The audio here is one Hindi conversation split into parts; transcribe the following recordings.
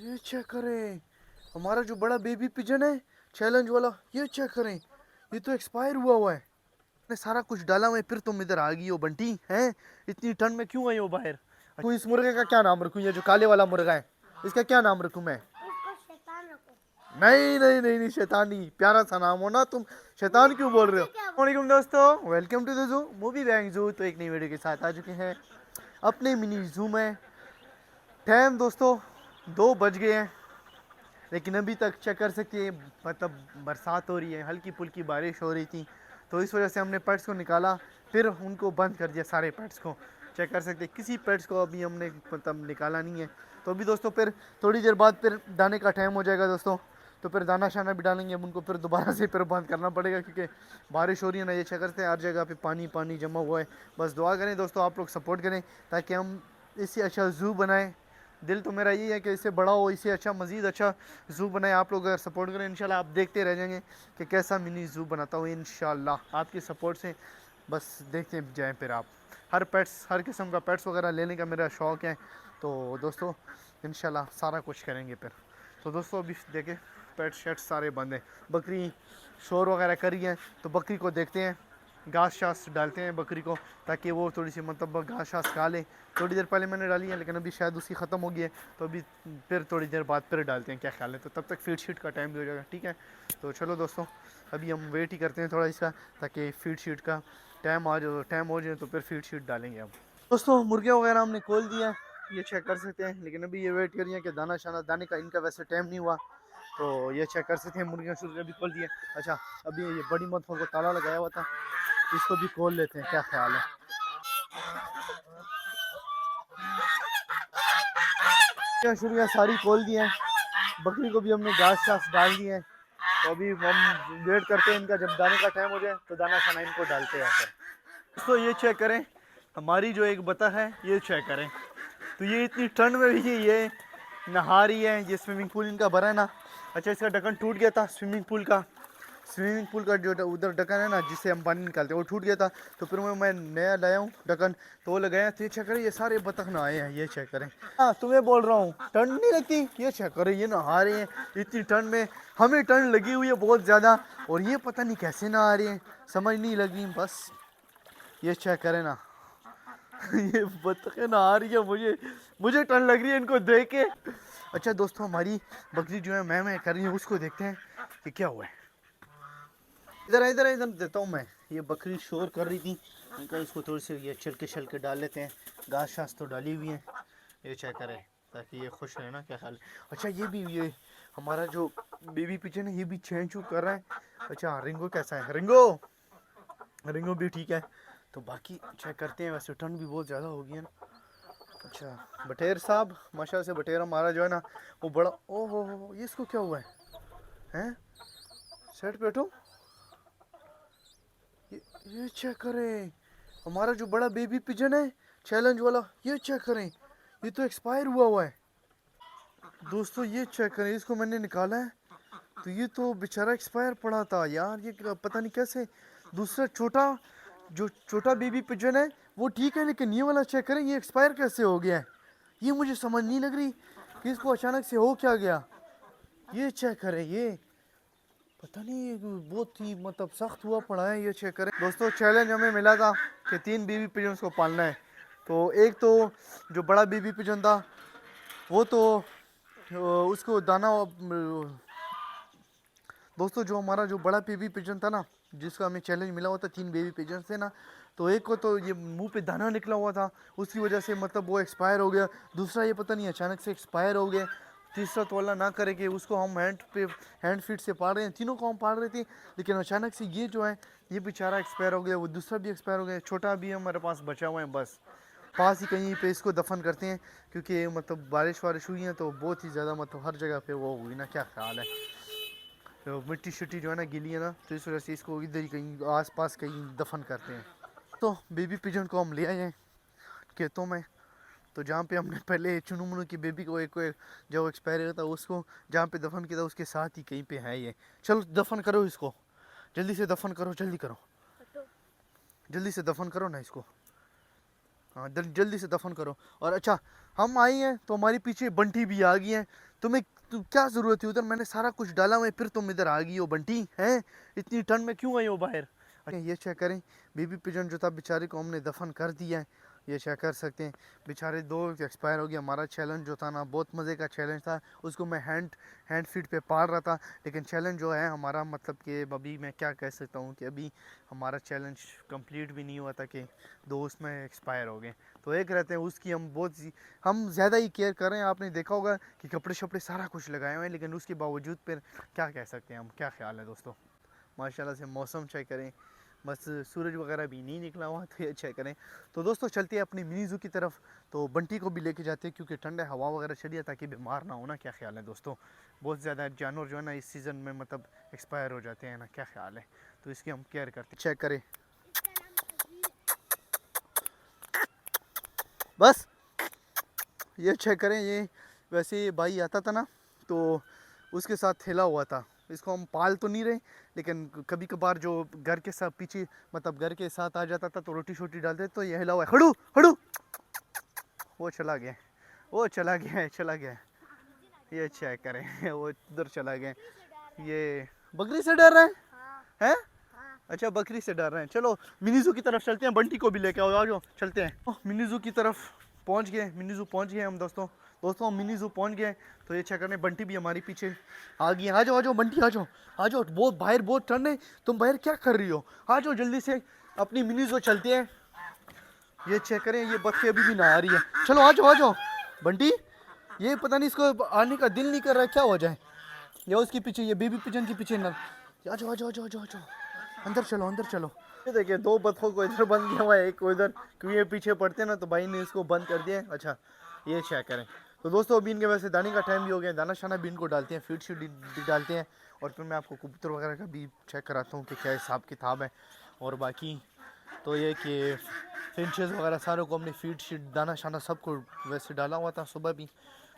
ये चेक करें, हमारा जो बड़ा बेबी पिजन है चैलेंज वाला, ये चेक करें, ये तो एक्सपायर हुआ हुआ है। मैंने सारा कुछ डाला हुआ है, फिर तुम इधर आ गई हो बंटी हैं। इतनी ठंड में क्यों आई हो बाहर? तू इस मुर्गे का क्या नाम रखूं? ये जो काले वाला मुर्गा है, इसका क्या नाम रखूं मैं? नहीं नहीं नहीं नहीं, शैतानी प्यारा सा नाम हो ना, तुम शैतान क्यों बोल रहे हो? वालेकुम दोस्तों, welcome to the zoo movie bank zoo. तो एक नई वीडियो के साथ आ चुके हैं अपने मिनी जू में। टाइम दोस्तों 2 बज गए हैं, लेकिन अभी तक चेक कर सकते हैं मतलब बरसात हो रही है, हल्की फुल्की बारिश हो रही थी, तो इस वजह से हमने पेट्स को निकाला, फिर उनको बंद कर दिया सारे पेट्स को। चेक कर सकते हैं किसी पेट्स को अभी हमने मतलब निकाला नहीं है। तो अभी दोस्तों फिर थोड़ी देर बाद फिर दाने का टाइम हो जाएगा दोस्तों, तो फिर दाना शाना भी डालेंगे, अब उनको फिर दोबारा से फिर बंद करना पड़ेगा क्योंकि बारिश हो रही है ना। ये चेक करते हैं हर जगह पे पानी पानी जमा हुआ है। बस दुआ करें दोस्तों, आप लोग सपोर्ट करें ताकि हम इससे अच्छा ज़ू बनाएं। दिल तो मेरा यही है कि इससे बड़ा हो, इससे अच्छा मज़ीद अच्छा ज़ू बनाए। आप लोग अगर सपोर्ट करें इंशाल्लाह आप देखते रह जाएंगे कि कैसा मिनी ज़ू बनाता हूँ इंशाल्लाह आपकी सपोर्ट से। बस देखते जाएं फिर आप। हर किस्म का पेट्स वगैरह लेने का मेरा शौक़ है, तो दोस्तों इंशाल्लाह सारा कुछ करेंगे फिर। तो दोस्तों अभी देखें पेट शेट सारे बंद हैं। बकरी शोर वगैरह करी है, तो बकरी को देखते हैं, घास शास डालते हैं बकरी को ताकि वो थोड़ी सी मतलब घास शास खा ले। थोड़ी देर पहले मैंने डाली है, लेकिन अभी शायद उसकी ख़त्म हो गई है, तो अभी फिर थोड़ी देर बाद फिर डालते हैं, क्या ख्याल है? तो तब तक फीड शीट का टाइम भी हो जाएगा, ठीक है? तो चलो दोस्तों अभी हम वेट ही करते हैं थोड़ा इसका, ताकि फीड शीट का टाइम हो जाए तो फिर फीड शीट डालेंगे हम। दोस्तों मुर्गे वगैरह हमने खोल दिया है, ये चेक कर सकते हैं, लेकिन अभी ये वेट करिए कि दाना शाना दाने का इनका वैसे टाइम नहीं हुआ, तो ये चेक कर सकते हैं मुर्गियाँ शुरू भी खोल दिए। अच्छा अभी ये बड़ी मथों को ताला लगाया हुआ था, इसको भी खोल लेते हैं, क्या ख्याल है? क्या शुरू सारी खोल दी हैं, बकरी को भी हमने घास शास डाल दिए हैं, तो अभी हम वेट करते हैं इनका, जब दाने का टाइम हो जाए तो दाना शाना इनको डालते हैं फिर। तो ये चेक करें हमारी जो एक बतख है, ये चेक करें, तो ये इतनी ठंड में भी ये नहा रही है। ये स्विमिंग पूल इनका भरा है ना। अच्छा इसका ढक्कन टूट गया था स्विमिंग पूल का जो उधर ढक्कन है ना जिससे हम पानी निकालते हैं, वो टूट गया था, तो फिर मैं नया लाया हूँ ढक्कन, तो वो लगाया। तो ये चेक करें ये सारे बतख नहाए हैं, ये चेक करें। हाँ तुम्हें बोल रहा हूँ ठंड नहीं लगती, ये चेक करें ये नहा रहे हैं इतनी ठंड में। हमें ठंड लगी हुई है बहुत ज़्यादा, और ये पता नहीं कैसे नहा रहे हैं, समझ नहीं लगी बस। ये चेक करें ना ये बतखें नहा रही है, मुझे ठंड लग रही है इनको देख के। अच्छा दोस्तों हमारी बकरी जो है मैं कर रही है, उसको देखते हैं कि क्या हुआ है। इधर इधर इधर देता हूँ मैं। ये बकरी शोर कर रही थी, मैंने कहा इसको थोड़ी सी ये छिलके डाल लेते हैं। घास शास तो डाली हुई है, ये चेक करें ताकि ये खुश रहे ना, क्या ख्याल है? अच्छा ये हमारा जो बेबी पिजन है ये भी चैन चू कर रहा है। अच्छा रिंगो कैसा है? रिंगो भी ठीक है। तो बाकी चेक करते हैं, वैसे ठंड भी बहुत ज़्यादा हो गई है ना। अच्छा बटेर साहब माशा से बटेर हमारा जो है ना वो बड़ा, ओहो ये इसको क्या हुआ है? हैं सेट पे बैठो, ये चेक करें, हमारा जो बड़ा बेबी पिजन है चैलेंज वाला, ये चेक करें, ये तो एक्सपायर हुआ हुआ है दोस्तों। ये चेक करें, इसको मैंने निकाला है तो ये तो बेचारा एक्सपायर पड़ा था यार। ये पता नहीं कैसे, दूसरा जो छोटा बेबी पिजन है वो ठीक है, लेकिन ये वाला चेक करें ये एक्सपायर कैसे हो गया है। ये मुझे समझ नहीं लग रही कि इसको अचानक से हो क्या गया। ये चेक करें, ये पता नहीं बहुत ही मतलब सख्त हुआ पड़ा है। ये चेक करें दोस्तों, चैलेंज हमें मिला था कि 3 बेबी पिजन्स को पालना है। तो एक तो जो बड़ा बेबी पिजन था वो तो उसको दाना, दोस्तों जो हमारा जो बड़ा बेबी पिजन था ना जिसका हमें चैलेंज मिला हुआ था 3 बेबी पिजन से ना, तो एक को तो ये मुंह पे दाना निकला हुआ था, उसकी वजह से मतलब वो एक्सपायर हो गया। दूसरा ये पता नहीं अचानक से एक्सपायर हो गया। तीसरा तो अल्लाह ना करे कि उसको हम हैंड फीड से पाल रहे हैं, तीनों को हम पाल रहे थे, लेकिन अचानक से ये जो है ये बेचारा एक्सपायर हो गया, वो दूसरा भी एक्सपायर हो गया, छोटा भी हमारे पास बचा हुआ है। बस पास ही कहीं पे इसको दफन करते हैं, क्योंकि मतलब बारिश वारिश हुई है तो बहुत ही ज़्यादा मतलब हर जगह पे वो हुई ना, क्या ख्याल है? तो मिट्टी शिट्टी जो है ना गिली है ना, तो इस वजह से इसको इधर ही कहीं आस पास कहीं दफन करते हैं। तो बेबी पिजन को हम ले आए हैं खेतों में, तो जहाँ पे हमने पहले चुनू मुनू की बेबी को एक जो एक्सपायर हुआ था उसको जहाँ पे दफन किया था उसके साथ ही कहीं पे है ये। चलो दफन करो इसको, जल्दी से दफन करो, जल्दी करो, जल्दी से दफन करो ना इसको। हाँ जल्दी से दफन करो। और अच्छा हम आई हैं तो हमारे पीछे बंटी भी आ गई है, तुम्हें क्या जरूरत थी उधर, मैंने सारा कुछ डाला हुआ है, फिर तुम इधर आ गई हो बंटी हैं। इतनी ठंड में क्यों आई हो बाहर। अच्छा, ये चेक करें, बेबी पिजन जो था बेचारे को हमने दफन कर दिया है। ये चेक कर सकते हैं, बेचारे दो एक्सपायर हो गया। हमारा चैलेंज जो था ना, बहुत मज़े का चैलेंज था। उसको मैं हैंड फीड पे पाल रहा था, लेकिन चैलेंज जो है हमारा, मतलब कि अभी मैं क्या कह सकता हूँ कि अभी हमारा चैलेंज कंप्लीट भी नहीं हुआ था कि दो उसमें एक्सपायर हो गए। तो एक रहते हैं उसकी हम ज़्यादा ही केयर कर रहे हैं। आपने देखा होगा कि कपड़े शपड़े सारा कुछ लगाए हुए हैं, लेकिन उसके बावजूद फिर क्या कह सकते हैं हम। क्या ख्याल है दोस्तों। माशाल्लाह से मौसम चेक करें, बस सूरज वगैरह भी नहीं निकला हुआ, तो ये चेक करें। तो दोस्तों चलते हैं अपनी मिनी ज़ू की तरफ। तो बंटी को भी लेके जाते हैं, क्योंकि ठंड है, हवा वगैरह चली है, ताकि बीमार ना हो ना। क्या ख्याल है दोस्तों। बहुत ज़्यादा जानवर जो है ना इस सीज़न में मतलब एक्सपायर हो जाते हैं ना। क्या ख्याल है। तो इसकी हम केयर करते हैं। चेक करें बस, ये चेक करें। ये वैसे भाई आता था ना, तो उसके साथ थैला हुआ था। इसको हम पाल तो नहीं रहे, लेकिन कभी कभार जो घर के साथ पीछे, मतलब घर के साथ आ जाता था, तो रोटी शोटी डालते, तो ये हिला हुआ है। खड़ू खड़ू, वो चला गया, वो चला गया, चला गया। ये चेक करें वो उधर चला गया। ये बकरी से डर रहे हैं। अच्छा, बकरी से डर रहे हैं। चलो मिनी जू की तरफ चलते हैं, बंटी को भी लेके आओ, आ जाओ चलते हैं। मिनी जू की तरफ पहुंच गए, मिनी जू पहुंच गए हम दोस्तों। हम मिनी जू पहुंच गए। तो ये चेक करने, बंटी भी हमारी पीछे आ गई। आ जाओ आ जाओ बंटी, आ जाओ आ जाओ। बहुत बाहर बहुत ठंड है, तुम बाहर क्या कर रही हो। आ जाओ जल्दी से, अपनी मिनी जू चलते हैं। ये चेक करें, ये बच्चे अभी भी ना आ रही है। चलो आ जाओ आ जाओ बंटी। ये पता नहीं इसको आने का दिल नहीं कर रहा है, क्या हो जाए। ये उसके पीछे, ये बेबी पिजन के पीछे ना। आ जाओ आ जाओ आ जाओ आ जाओ आ जाओ, अंदर चलो अंदर चलो। ये देखिए, दो बतखों को इधर बंद किया हुआ है, एक को इधर, क्योंकि ये पीछे पड़ते ना, तो भाई ने इसको बंद कर दिया है। अच्छा, ये चेक करें। तो दोस्तों अभी इनके वैसे दाने का टाइम भी हो गया, दाना शाना भी इनको डालते हैं, फीड शीट डालते हैं। और फिर मैं आपको कबूतर वगैरह का भी चेक कराता हूँ कि क्या हिसाब किताब है। और बाकी तो ये कि फिंचेस वगैरह सारों को हमने फीड शीट दाना शाना सबको वैसे डाला हुआ था सुबह भी।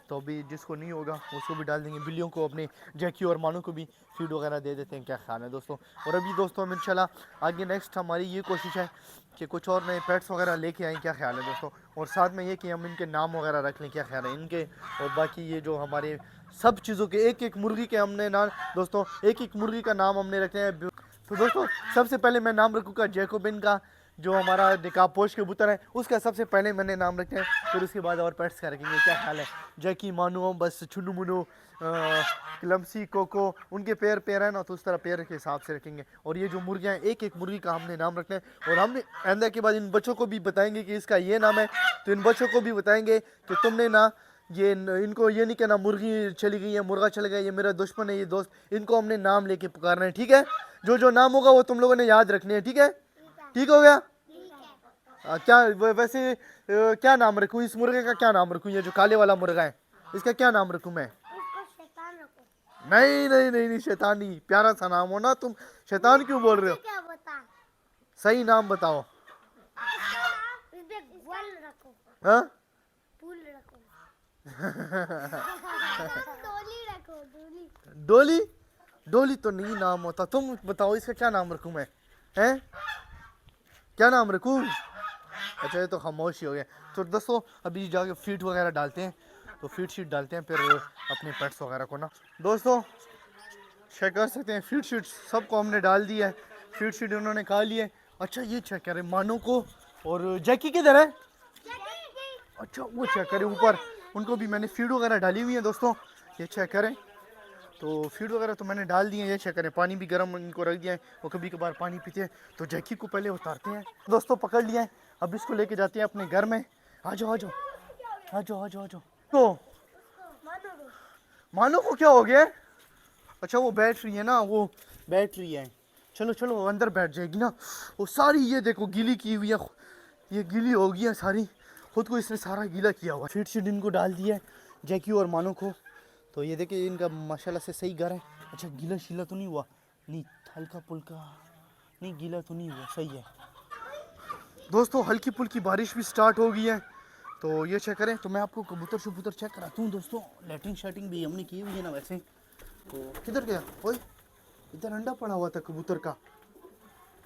तो अभी जिसको नहीं होगा उसको भी डाल देंगे। बिल्लियों को, अपने जैकी और मानू को भी फीड वगैरह दे देते हैं। क्या ख्याल है दोस्तों। और अभी दोस्तों हम इंशाल्लाह आगे नेक्स्ट हमारी ये कोशिश है कि कुछ और नए पेट्स वगैरह लेके आएँ। क्या ख्याल है दोस्तों। और साथ में ये कि हम इनके नाम वगैरह रख लें। क्या ख्याल है इनके। और बाकी ये जो हमारे सब चीज़ों के, एक एक मुर्गी के हमने नाम, दोस्तों एक एक मुर्गी का नाम हमने रखे हैं। तो दोस्तों सबसे पहले मैं नाम रखूँगा जैकोबिन का, जो हमारा निकापोश कबूतर है, उसका सबसे पहले मैंने नाम रखे हैं। फिर उसके बाद और पेट्स का रखेंगे। क्या ख्याल है। जैकी, मानू, बस चुनू मुनू, क्लमसी, कोको, उनके पैर है ना, तो उस तरह पैर के हिसाब से रखेंगे। और ये जो मुर्गियाँ हैं, एक एक मुर्गी का हमने नाम रखना है। और हमने आइंदा के बाद इन बच्चों को भी बताएंगे कि इसका ये नाम है। तो इन बच्चों को भी बताएंगे कि तुमने ना इनको ये नहीं कहना मुर्गी चली गई है, मुर्गा चल गया, ये मेरा दुश्मन है, ये दोस्त। इनको हमने नाम लेके पुकारना है। ठीक है। जो जो नाम होगा वो तुम लोगों ने याद रखने हैं। ठीक है। ठीक हो गया। क्या वैसे क्या नाम रखूं इस मुर्गे का, क्या नाम रखूं। ये जो काले वाला मुर्गा है, इसका क्या नाम रखूं मैं। नहीं नहीं नहीं नहीं, शैतान नहीं, प्यारा सा नाम हो ना। तुम शैतान क्यों बोल रहे हो। सही नाम बताओ। हाँ डोली, डोली तो नहीं नाम होता। तुम बताओ इसका क्या नाम रखूं मैं। हैं, क्या नाम रखूं। अच्छा, ये तो खामोशी हो गया। तो दोस्तों अभी जाके फीड वगैरह डालते हैं, तो फीड शीट डालते हैं फिर अपने पेट्स वगैरह को ना। दोस्तों चेक कर सकते हैं, फीड शीट सबको हमने डाल दी है, फीड शीट उन्होंने खा ली है। अच्छा, ये चेक करें मानो को, और जैकी किधर है। अच्छा, वो चेक करें ऊपर, उनको भी मैंने फीड वगैरह डाली हुई है दोस्तों। ये चेक करें, तो फीड वगैरह तो मैंने डाल दिए हैं। ये चेक करें, पानी भी गर्म इनको रख दिया है, वो कभी कभार पानी पीते हैं। तो जैकी को पहले उतारते हैं दोस्तों, पकड़ लिया है। अब इसको लेके जाते हैं अपने घर में। आ जाओ आ जाओ आ जाओ आ जाओ आ जाओ। तो मानो को क्या हो गया। अच्छा, वो बैठ रही है ना, वो बैठ रही है। चलो चलो अंदर बैठ जाएगी ना। वो सारी ये देखो गीली की हुई है, ये गीली हो गई है सारी, खुद को इसने सारा गीला किया हुआ। फीड शीट इनको डाल दिया है, जैकी और मानो को। तो ये देखिए इनका माशाल्लाह से सही घर है। अच्छा, गीला शीला तो नहीं हुआ, नहीं हल्का पुल्का, नहीं गीला तो नहीं हुआ, सही है। दोस्तों हल्की फुल्की बारिश भी स्टार्ट हो गई है। तो ये चेक करें, तो मैं आपको कबूतर शबूतर चेक कराता हूँ दोस्तों। लैटिंग शैटिंग भी हमने की हुई है ना वैसे। तो किधर गया ओए, इधर अंडा पड़ा हुआ था कबूतर का,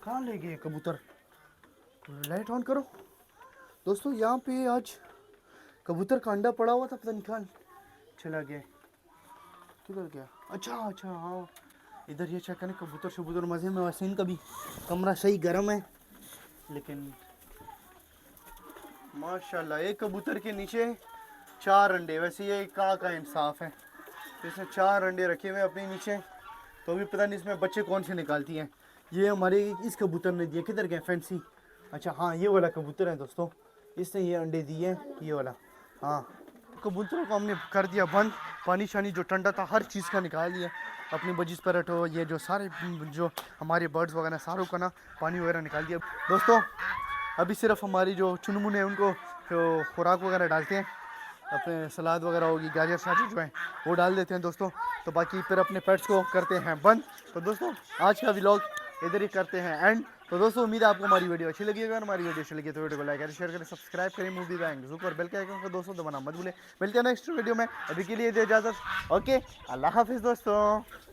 कहाँ ले गए कबूतर। लाइट ऑन करो दोस्तों, यहाँ पे आज कबूतर का अंडा पड़ा हुआ था, पता नहीं कहाँ चला गया। किधर गया? अच्छा अच्छा हाँ, इधर ये चेक करें कबूतर शबूतर मज़े में। वैसे इनका भी कमरा सही गर्म है, लेकिन माशाल्लाह एक कबूतर के नीचे 4 अंडे। वैसे ये का इंसाफ है, तो इसने 4 अंडे रखे हुए अपने नीचे, तो अभी पता नहीं इसमें बच्चे कौन से निकालती हैं। ये हमारे इस कबूतर ने दिए, किधर गए फैंसी? अच्छा हाँ, ये वाला कबूतर है दोस्तों, इसने ये अंडे दिए हैं, ये वाला। हाँ, कबूतरों को हमने कर दिया बंद, पानी शानी जो ठंडा था हर चीज़ का निकाल दिया। अपनी बजिस पैरट हो, ये जो सारे जो हमारे बर्ड्स वगैरह सारों का ना पानी वगैरह निकाल दिया दोस्तों। अभी सिर्फ हमारी जो चुनमुन है उनको जो खुराक वगैरह डालते हैं, अपने सलाद वगैरह होगी, गाजर शाजर जो है वो डाल देते हैं दोस्तों। तो बाकी फिर अपने पेट्स को करते हैं बंद। तो दोस्तों आज का व्लॉग इधर ही करते हैं एंड। तो दोस्तों उम्मीद है आपको हमारी वीडियो अच्छी लगी। अगर हमारी वीडियो अच्छी लगी तो वीडियो को लाइक करें, शेयर करें, सब्सक्राइब करें मूवी बैंक जू पर बेल के आइकन को दोस्तों दबाना मत भूलें। मिलते हैं नेक्स्ट वीडियो में, अभी के लिए दे इजाज़त। ओके, अल्लाह हाफिज़ दोस्तों।